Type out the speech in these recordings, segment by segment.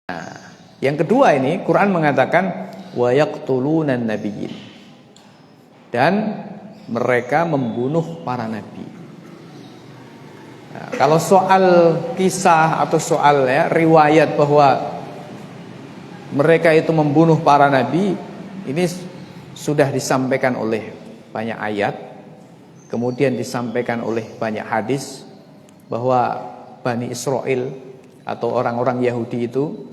Nah, yang kedua ini Quran mengatakan wa yaqtulunan nabiyyin, dan mereka membunuh para nabi. Nah, kalau soal kisah atau soal riwayat bahwa mereka itu membunuh para nabi, ini sudah disampaikan oleh banyak ayat, kemudian disampaikan oleh banyak hadis bahwa Bani Israel atau orang-orang Yahudi itu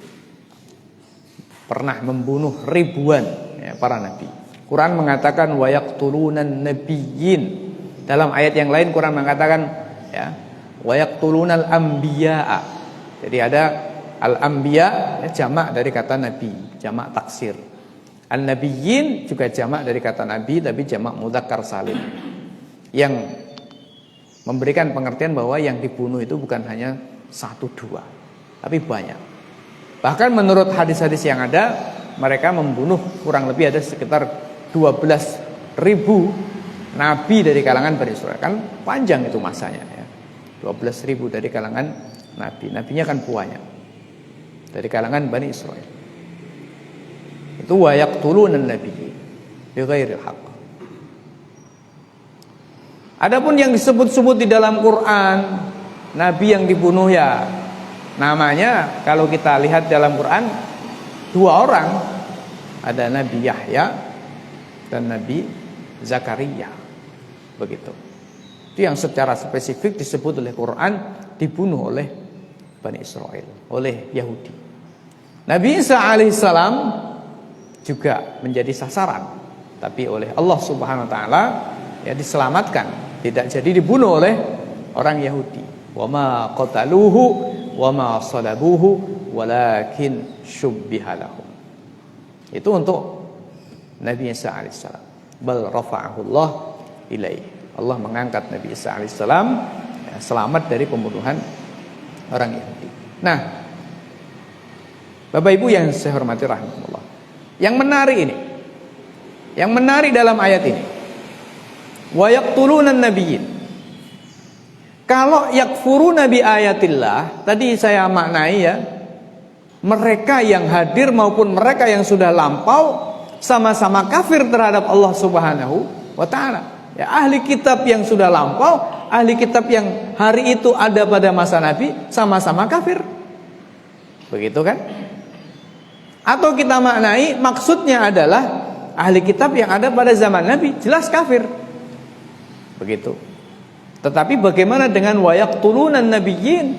pernah membunuh ribuan para nabi. Quran mengatakan wa yaqtulunan nabiyyin. Dalam ayat yang lain Quran mengatakan wa yaqtulunal anbiya'a. Jadi ada al-anbiya jamak dari kata nabi, jamak taksir. An-nabiyyin juga jamak dari kata nabi tapi jamak mudzakkar salim. Yang memberikan pengertian bahwa yang dibunuh itu bukan hanya satu dua, tapi banyak. Bahkan menurut hadis-hadis yang ada, mereka membunuh kurang lebih ada sekitar 12.000 nabi dari kalangan Bani Israil. Kan panjang itu masanya ya. 12.000 dari kalangan nabi. Nabinya kan banyak dari kalangan Bani Israil. Itu wa yaqtulunan nabiyyin bighairil haqq. Adapun yang disebut-sebut di dalam Quran, nabi yang dibunuh ya namanya kalau kita lihat dalam Quran 2 orang, ada Nabi Yahya dan Nabi Zakaria. Begitu. Itu yang secara spesifik disebut oleh Quran dibunuh oleh Bani Israel, oleh Yahudi. Nabi Isa alaihissalam juga menjadi sasaran, tapi oleh Allah Subhanahu wa taala diselamatkan, tidak jadi dibunuh oleh orang Yahudi. Wa ma qataluhu wa ma salabuhu walakin syubbiha lahum. Itu untuk Nabi Isa alaihissalam. Bal rafa'ahu Allah ilaihi. Allah mengangkat Nabi Isa alaihissalam selamat dari pembunuhan orang Yahudi. Nah, Bapak Ibu yang saya hormati rahimahullah, yang menarik ini, yang menarik dalam ayat ini, wa yaqtulunan nabiyyin. Kalau yakfuruna bi ayatillah, tadi saya maknai mereka yang hadir maupun mereka yang sudah lampau sama-sama kafir terhadap Allah Subhanahu wa taala. Ya, ahli kitab yang sudah lampau, ahli kitab yang hari itu ada pada masa Nabi sama-sama kafir. Begitu kan? Atau kita maknai maksudnya adalah ahli kitab yang ada pada zaman Nabi jelas kafir. Begitu. Tetapi bagaimana dengan wa yaqtulunan nabiyyin?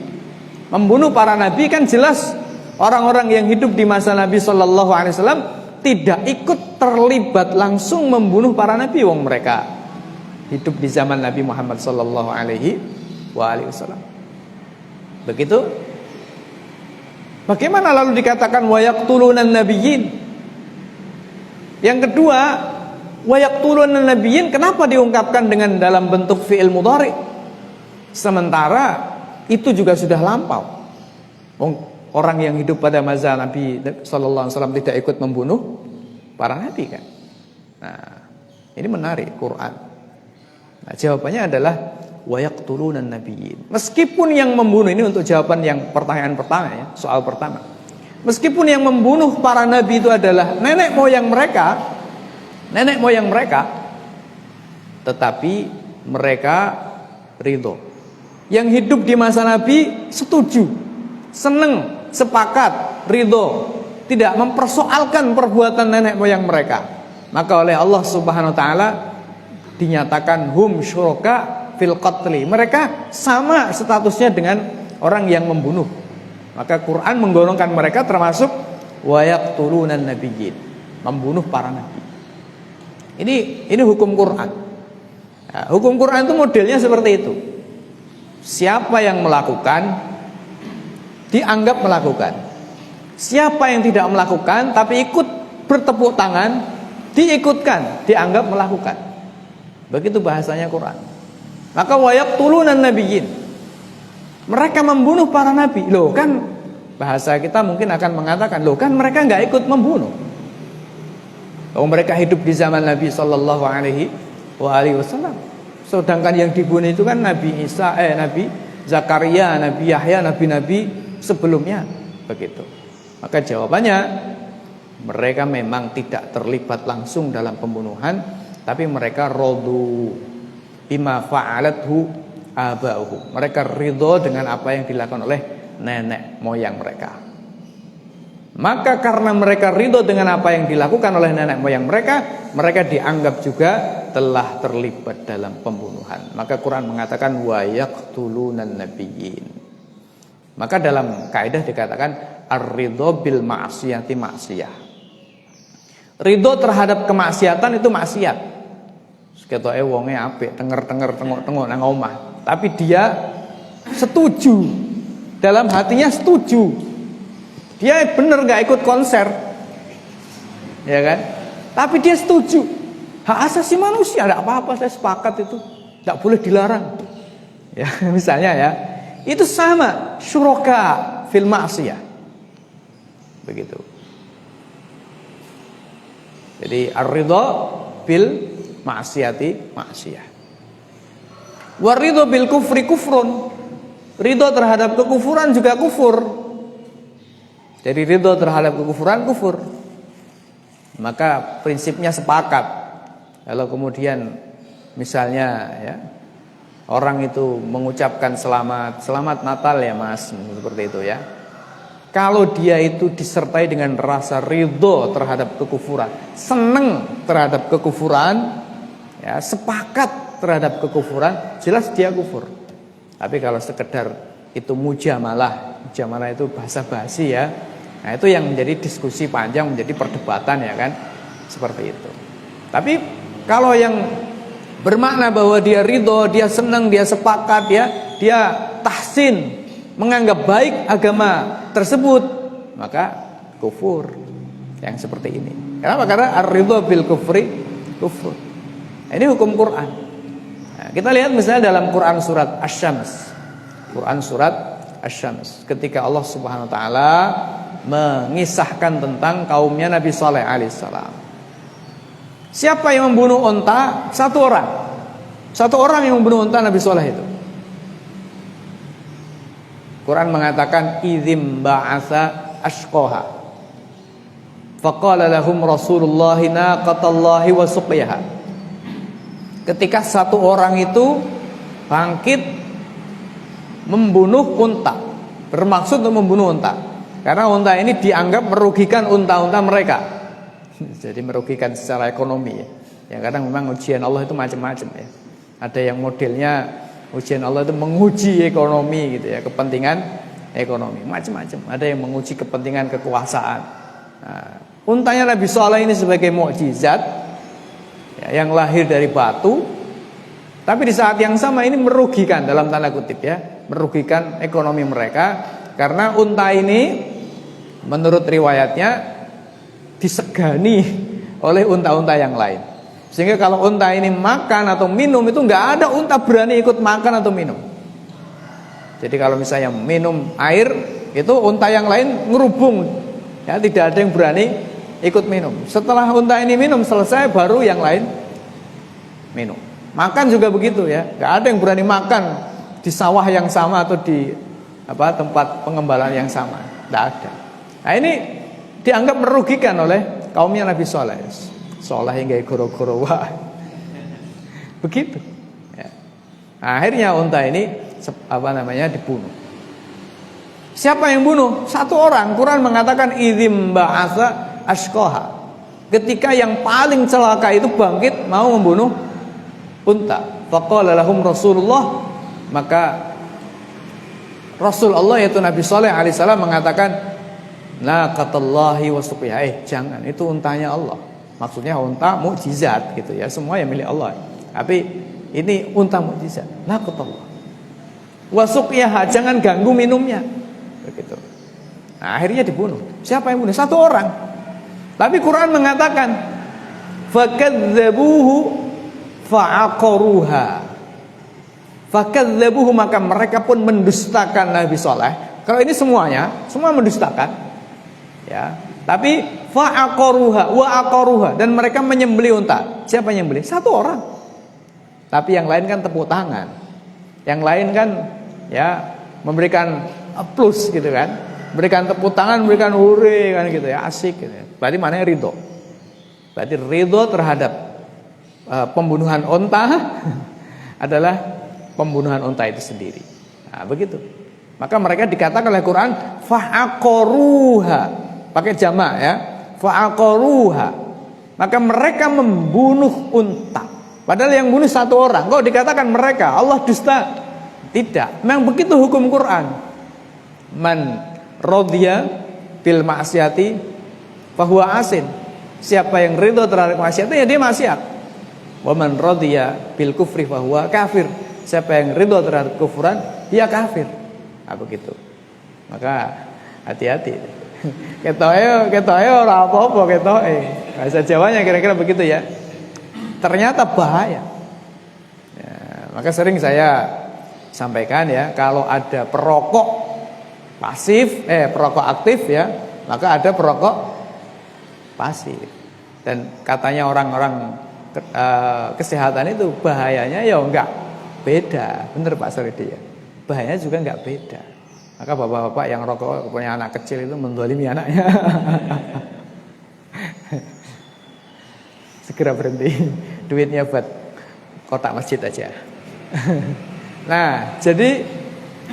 Membunuh para nabi kan jelas orang-orang yang hidup di masa Nabi sallallahu alaihi wasallam tidak ikut terlibat langsung membunuh para nabi, wong mereka hidup di zaman Nabi Muhammad sallallahu alaihi wasallam. Begitu? Bagaimana lalu dikatakan wa yaqtulunan nabiyyin? Yang kedua, wa yaqtulunan nabiyyin kenapa diungkapkan dengan dalam bentuk fi'il mudhari? Sementara itu juga sudah lampau. Orang yang hidup pada masa Nabi sallallahu alaihi wasallam tidak ikut membunuh para nabi kan. Nah, ini menarik Quran. Nah, jawabannya adalah wa yaqtulunan nabiyyin. Meskipun yang membunuh ini untuk jawaban yang pertanyaan pertama soal pertama. Meskipun yang membunuh para nabi itu adalah nenek moyang mereka, tetapi mereka ridho. Yang hidup di masa Nabi setuju, senang, sepakat, ridho, tidak mempersoalkan perbuatan nenek moyang mereka. Maka oleh Allah Subhanahu wa taala dinyatakan hum syuraka fil qatli. Mereka sama statusnya dengan orang yang membunuh. Maka Quran menggolongkan mereka termasuk wa yaqtulunan nabiyyin, membunuh para nabi. Ini hukum Quran. Nah, hukum Quran itu modelnya seperti itu. Siapa yang melakukan dianggap melakukan. Siapa yang tidak melakukan tapi ikut bertepuk tangan, diikutkan, dianggap melakukan. Begitu bahasanya Quran. Maka wa yaqtulunan nabiyyin. Mereka membunuh para nabi. Loh kan bahasa kita mungkin akan mengatakan, loh kan mereka enggak ikut membunuh. Mereka hidup di zaman Nabi sallallahu alaihi wasallam. Sedangkan yang dibunuh itu kan Nabi Isa, Nabi Zakaria, Nabi Yahya, nabi-nabi sebelumnya. Begitu. Maka jawabannya, mereka memang tidak terlibat langsung dalam pembunuhan, tapi mereka rodu bima fa'alathu aba'uhum. Mereka ridho dengan apa yang dilakukan oleh nenek moyang mereka. Maka karena mereka ridho dengan apa yang dilakukan oleh nenek moyang mereka, mereka dianggap juga telah terlibat dalam pembunuhan. Maka Quran mengatakan wa yaqtulunan nabiyyin. Maka dalam kaidah dikatakan ar-ridho bil ma'siyati ma'siyah. Ridho terhadap kemaksiatan itu maksiat. Ketoke wonge apik, tenger-tenger tengok-tengok nang omah, tapi dia setuju. Dalam hatinya setuju. Dia bener gak ikut konser, ya kan? Tapi dia setuju. Hak asasi manusia, tidak apa-apa, saya sepakat itu, tidak boleh dilarang. Ya, misalnya ya, itu sama syuraka fil ma'siyah. Begitu. Jadi ar-ridha bil ma'siyati ma'siyah. War-ridha bil kufri kufrun. Ridha terhadap kekufuran juga kufur. Jadi ridho terhadap kekufuran kufur. Maka prinsipnya sepakat. Kalau kemudian misalnya ya, orang itu mengucapkan selamat Natal ya Mas, seperti itu ya. Kalau dia itu disertai dengan rasa ridho terhadap kekufuran, seneng terhadap kekufuran, ya, sepakat terhadap kekufuran, jelas dia kufur. Tapi kalau sekedar itu mujamalah itu bahasa basi ya. Nah, itu yang menjadi diskusi panjang, menjadi perdebatan ya kan, seperti itu. Tapi kalau yang bermakna bahwa dia ridho, dia senang, dia sepakat ya, dia tahsin, menganggap baik agama tersebut, maka kufur yang seperti ini. Kenapa? Karena ar-ridho bil kufri kufur. Nah, ini hukum Quran. Nah, kita lihat misalnya dalam Quran surat Asy-Syams. Quran surat Asy-Syams. Ketika Allah Subhanahu wa taala mengisahkan tentang kaumnya Nabi Saleh alaihissalam. Siapa yang membunuh unta? Satu orang. Satu orang yang membunuh unta Nabi Saleh itu. Quran mengatakan idzim ba'atsa ashqaha. Faqala lahum Rasulullah naqatallahi wa suqiyaha. Ketika satu orang itu bangkit membunuh unta, bermaksud untuk membunuh unta. Karena unta ini dianggap merugikan unta-unta mereka. Jadi merugikan secara ekonomi ya. Yang kadang memang ujian Allah itu macam-macam ya. Ada yang modelnya ujian Allah itu menguji ekonomi gitu ya, kepentingan ekonomi, macam-macam. Ada yang menguji kepentingan kekuasaan. Nah, untanya Nabi Saleh ini sebagai mukjizat ya, yang lahir dari batu. Tapi di saat yang sama ini merugikan dalam tanda kutip ya, merugikan ekonomi mereka karena unta ini menurut riwayatnya disegani oleh unta-unta yang lain. Sehingga kalau unta ini makan atau minum itu nggak ada unta berani ikut makan atau minum. Jadi kalau misalnya minum air itu unta yang lain ngerubung, ya tidak ada yang berani ikut minum. Setelah unta ini minum selesai baru yang lain minum. Makan juga begitu ya, nggak ada yang berani makan di sawah yang sama atau di tempat pengembalaan yang sama, nggak ada. Nah ini dianggap merugikan oleh kaumnya Nabi Saleh. Saleh hingga goro-goro wah. Begitu. Ya. Nah, akhirnya unta ini dibunuh. Siapa yang bunuh? Satu orang. Quran mengatakan idzim ba'atsa ashqaha. Ketika yang paling celaka itu bangkit mau membunuh unta. Faqala lahum Rasulullah, maka Rasul Allah yaitu Nabi Saleh alaihissalam mengatakan naqatallahi wa suqiha. Jangan, itu untanya Allah. Maksudnya unta mukjizat gitu ya, semua yang milik Allah. Tapi ini unta mukjizat. Naqatallah. Wa suqiha, jangan ganggu minumnya. Begitu. Nah, akhirnya dibunuh. Siapa yang bunuh? Satu orang. Tapi Quran mengatakan fakadzabuhu fa'aqaruha. Fakadzabuhu, maka mereka pun mendustakan Nabi Saleh. Kalau ini semuanya, semua mendustakan. Ya, tapi fa'aqaruha wa aqaruha, dan mereka menyembelih unta. Siapa yang menyembelih? Satu orang. Tapi yang lain kan tepuk tangan. Yang lain kan ya memberikan plus gitu kan. berikan tepuk tangan, berikan hore kan gitu ya, asik gitu ya. Berarti maknanya ridho. Berarti ridho terhadap pembunuhan unta adalah pembunuhan unta itu sendiri. Nah, begitu. Maka mereka dikatakan oleh Quran fa'aqaruha, pakai jamak ya, fa'aqaruha. Maka mereka membunuh unta. Padahal yang bunuh satu orang. Kok dikatakan mereka? Allah dusta? Tidak. Memang begitu hukum Quran. Man radhiya bil ma'siyati fahuwa asin. Siapa yang ridho terhadap maksiat ya dia maksiat. Wa man radhiya bil kufri fahuwa kafir. Siapa yang ridho terhadap kufuran dia kafir. Nah, begitu. Maka hati-hati. Ketoke ora apa-apa ketoke. Bahasa Jawanya kira-kira begitu ya. Ternyata bahaya. Ya, maka sering saya sampaikan ya, kalau ada perokok pasif, perokok aktif ya, maka ada perokok pasif. Dan katanya orang-orang kesehatan itu bahayanya ya enggak beda. Bener Pak Soridi ya. Bahayanya juga enggak beda. Maka bapak-bapak yang rokok punya anak kecil itu mendolimi anaknya. Segera berhenti. Duitnya buat kotak masjid aja. Nah, jadi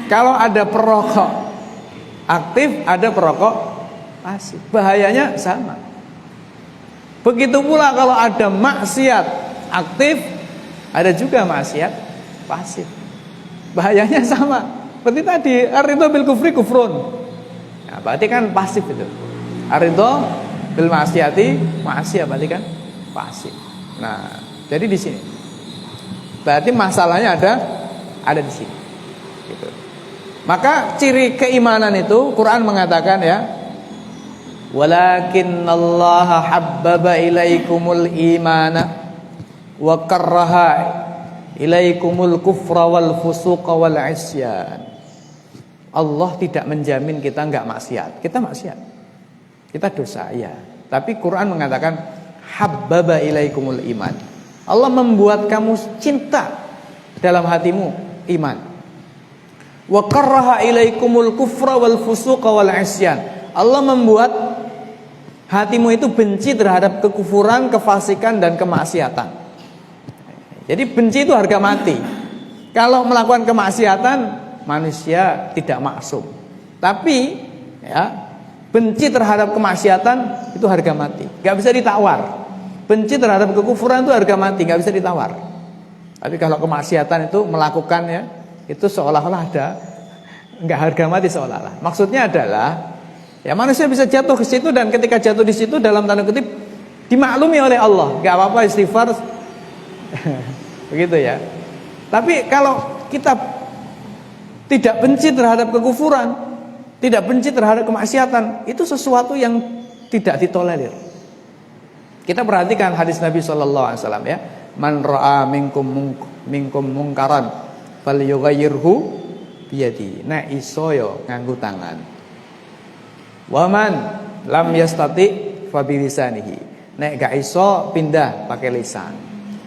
kalau ada perokok aktif, ada perokok pasif. Bahayanya sama. Begitu pula kalau ada maksiat aktif, ada juga maksiat pasif. Bahayanya sama. Seperti tadi, ar-ridho bil kufri kufrun. Nah, berarti kan pasif itu. Ar-ridho bil maksiati, maksiat berarti kan pasif. Nah, jadi di sini. Berarti masalahnya ada di sini. Gitu. Maka ciri keimanan itu Quran mengatakan ya, walakinnallaha habbaba ilaikumul imana wa karraha ilaikumul kufra wal fusuqa wal isyan. Allah tidak menjamin kita enggak maksiat. Kita maksiat. Kita dosa ya. Tapi Quran mengatakan habbaba ilaikumul iman. Allah membuat kamu cinta dalam hatimu iman. Wa karraha ilaikumul kufra wal fusuqa wal isyan. Allah membuat hatimu itu benci terhadap kekufuran, kefasikan dan kemaksiatan. Jadi benci itu harga mati. Kalau melakukan kemaksiatan, manusia tidak maksum. Tapi ya, benci terhadap kemaksiatan itu harga mati, gak bisa ditawar. Benci terhadap kekufuran itu harga mati, gak bisa ditawar. Tapi kalau kemaksiatan itu melakukannya, itu seolah-olah ada, gak harga mati seolah-olah. Maksudnya adalah ya manusia bisa jatuh ke situ, dan ketika jatuh di situ dalam tanda kutip dimaklumi oleh Allah, gak apa-apa istighfar. Begitu ya. Tapi kalau kita tidak benci terhadap kekufuran, tidak benci terhadap kemaksiatan, itu sesuatu yang tidak ditolerir. Kita perhatikan hadis Nabi SAW ya, man ra'a minkum mungkaran falyughayyirhu biyadi. Nek iso yo nganggo tangan. Wa man lam yastati fa bilisanihi. Nek gak iso pindah pakai lisan.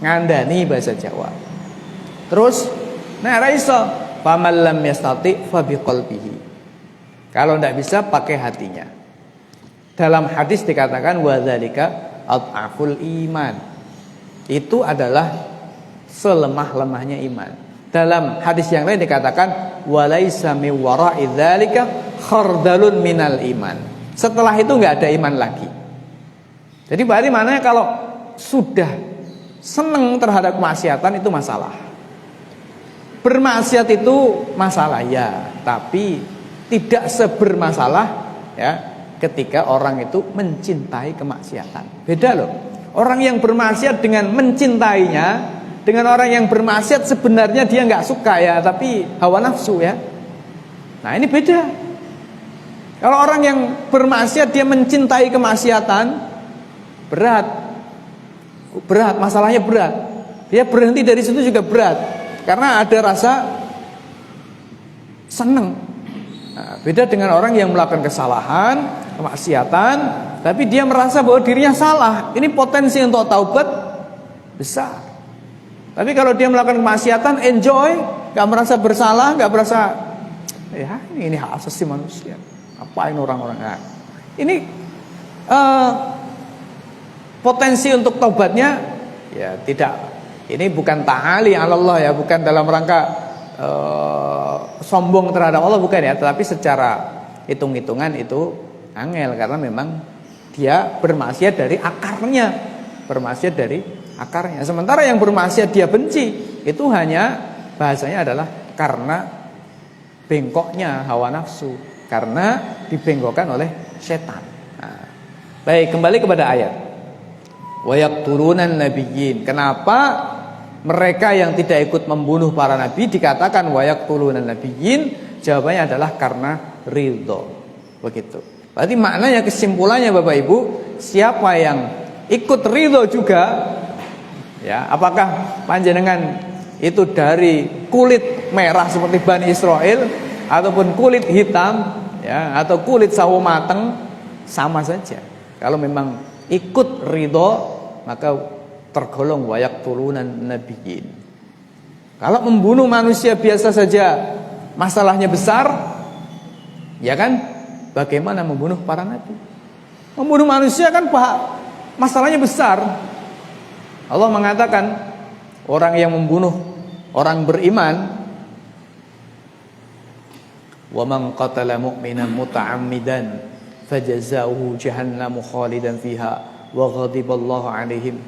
Ngandani bahasa Jawa. Terus nek ra iso faman lam yastati fa biqalbihi. Kalau tidak bisa pakai hatinya. Dalam hadis dikatakan wa dzalika adhaful iman. Itu adalah selemah-lemahnya iman. Dalam hadis yang lain dikatakan walaisa mi wara'i dzalika khardalun minal iman. Setelah itu enggak ada iman lagi. Jadi berarti mana kalau sudah senang terhadap kemaksiatan itu masalah. Bermaksiat itu masalah ya, tapi tidak sebermasalah ya ketika orang itu mencintai kemaksiatan. Beda loh. Orang yang bermaksiat dengan mencintainya, dengan orang yang bermaksiat sebenarnya dia nggak suka ya, tapi hawa nafsu ya. Nah ini beda. Kalau orang yang bermaksiat dia mencintai kemaksiatan, berat, masalahnya berat. Dia berhenti dari situ juga berat, karena ada rasa senang. Nah, beda dengan orang yang melakukan kesalahan, kemaksiatan, tapi dia merasa bahwa dirinya salah. Ini potensi untuk taubat besar. Tapi kalau dia melakukan kemaksiatan, enjoy, gak merasa bersalah, gak merasa ya ini hak asasi manusia. Ngapain orang-orang? Nah, ini potensi untuk taubatnya ya tidak. Ini bukan ta'ali 'ala Allah ya, bukan dalam rangka sombong terhadap Allah, bukan ya, tetapi secara hitung-hitungan itu angel karena memang dia bermaksiat dari akarnya. Bermaksiat dari akarnya. Sementara yang bermaksiat dia benci, itu hanya bahasanya adalah karena bengkoknya hawa nafsu, karena dibengkokkan oleh setan. Nah, baik, kembali kepada ayat. Wa yaqtulunan nabiyyin. Kenapa mereka yang tidak ikut membunuh para nabi dikatakan wa yaqtulunan nabiyyin? Jawabannya adalah karena ridho. Begitu. Berarti maknanya, kesimpulannya Bapak Ibu, siapa yang ikut ridho juga, ya, apakah panjenengan itu dari kulit merah seperti Bani Israel ataupun kulit hitam, ya, atau kulit sawo mateng, sama saja. Kalau memang ikut ridho, maka tergolong wa yaqtulunan nabiyyin. Kalau membunuh manusia biasa saja masalahnya besar, ya kan? Bagaimana membunuh para nabi? Membunuh manusia kan masalahnya besar. Allah mengatakan orang yang membunuh orang beriman, wa man qatala mu'minan muta'ammidan fajazaohu jahannamu khalidan fiha wa ghadiballahu alaihim,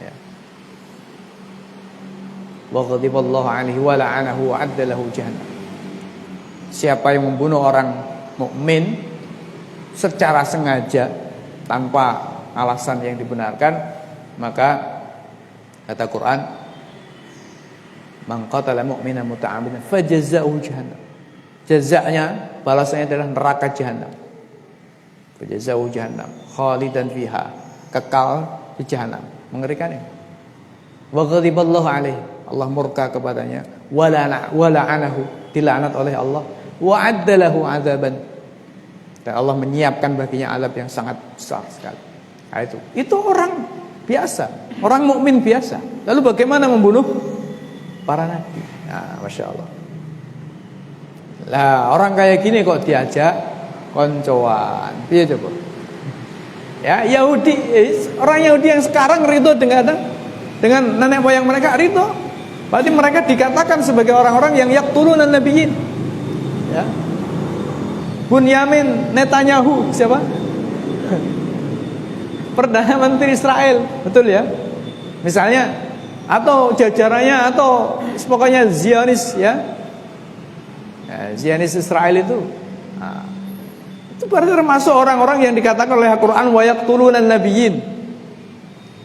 ya, wa ghadiballahu alaihi wa la'anahu wa adda lahu jahannam. Siapa yang membunuh orang mukmin secara sengaja tanpa alasan yang dibenarkan, maka kata Quran, man qatala mu'minan muta'ammidan fajazaohu jahannam. Jazanya, balasannya adalah neraka jahanam. Fajazaohu jahannam khalidan fiha, kekal di jahanam. Mengerikan ya. Wa ghadiballahu alaihi, Allah murka kepadanya, wa la'anahu, dilaknat oleh Allah, wa addalahu adzaban, dan Allah menyiapkan baginya azab yang sangat besar sekali. Nah, itu orang biasa, orang mukmin biasa. Lalu bagaimana membunuh para nabi? Nah, masya Allah. Lah orang kayak gini kok diajak koncoan, piye coba? Ya, Yahudi, orang Yahudi yang sekarang ridho dengan nenek moyang mereka, ridho. Berarti mereka dikatakan sebagai orang-orang yang yaqtulunan nabiyyin. Ya. Bunyamin Netanyahu, siapa? Perdana Menteri Israel, betul ya? Misalnya, atau jajarannya, atau pokoknya Zionis, ya, Zionis Israel itu. Nah, itu berarti termasuk orang-orang yang dikatakan oleh Al-Quran wa yaqtulunan nabiyyin.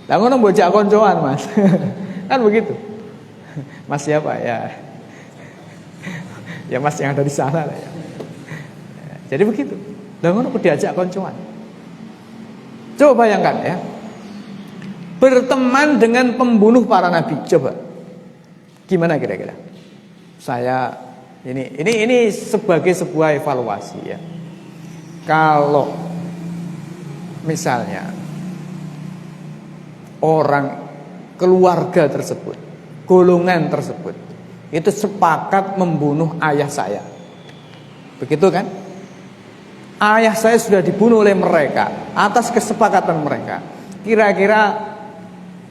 Lah ngono bocah koncoan, Mas. Kan begitu. Mas siapa ya? Ya Mas yang ada di sana lah ya. Jadi begitu. Lah ngono diajak koncoan. Coba bayangkan ya. Berteman dengan pembunuh para nabi. Coba. Gimana kira-kira? Saya ini sebagai sebuah evaluasi ya. Kalau misalnya orang keluarga tersebut, golongan tersebut itu sepakat membunuh ayah saya, begitu kan? Ayah saya sudah dibunuh oleh mereka atas kesepakatan mereka. Kira-kira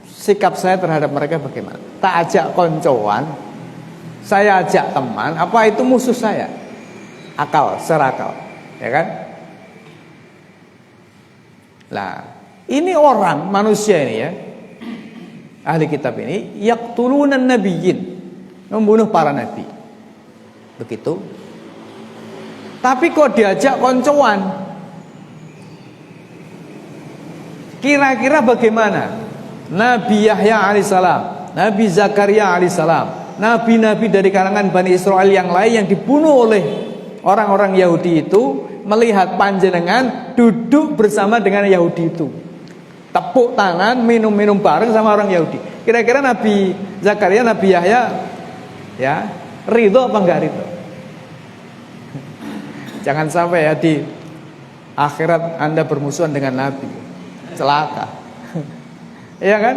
sikap saya terhadap mereka bagaimana? Tak ajak koncoan, saya ajak teman, apa itu musuh saya? Akal, serakal, ya kan? Lah, ini orang manusia ini ya, ahli kitab ini yaqtulunan nabiyyin, membunuh para nabi. Begitu. Tapi kok diajak koncoan? Kira-kira bagaimana? Nabi Yahya alaihissalam, Nabi Zakaria alaihissalam, nabi-nabi dari kalangan Bani Israel yang lain yang dibunuh oleh orang-orang Yahudi itu, melihat panjenengan duduk bersama dengan Yahudi itu, tepuk tangan, minum-minum bareng sama orang Yahudi. Kira-kira Nabi Zakaria, Nabi Yahya, ya, ridho apa enggak ridho? Jangan sampai ya di akhirat Anda bermusuhan dengan Nabi, celaka. Iya kan?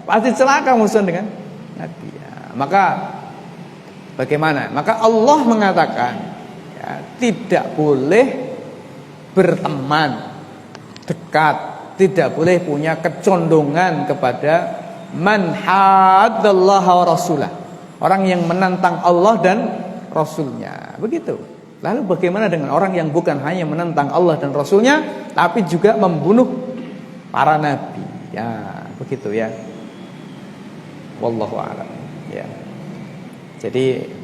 Pasti celaka musuhan dengan Nabi. Ya, maka bagaimana? Maka Allah mengatakan ya, tidak boleh berteman dekat, tidak boleh punya kecondongan kepada man haddallaha wa rasulah, orang yang menentang Allah dan Rasulnya. Begitu. Lalu bagaimana dengan orang yang bukan hanya menentang Allah dan Rasulnya, tapi juga membunuh para nabi? Ya, begitu ya. Wallahu a'lam. Ya. Jadi